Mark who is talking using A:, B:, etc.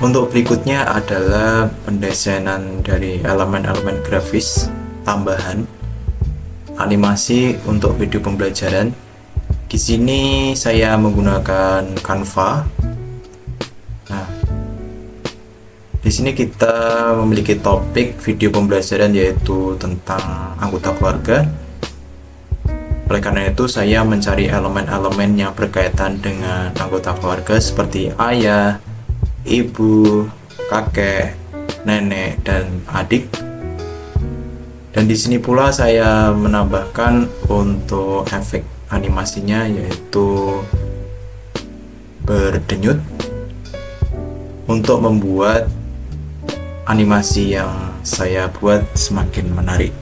A: Untuk berikutnya adalah pendesainan dari elemen-elemen grafis tambahan animasi untuk video pembelajaran. Di sini saya menggunakan Canva. Nah, di sini kita memiliki topik video pembelajaran yaitu tentang anggota keluarga. Oleh karena itu, saya mencari elemen-elemen yang berkaitan dengan anggota keluarga seperti ayah, ibu, kakek, nenek, dan adik. Dan di sini pula saya menambahkan untuk efek animasinya yaitu berdenyut untuk membuat animasi yang saya buat semakin menarik.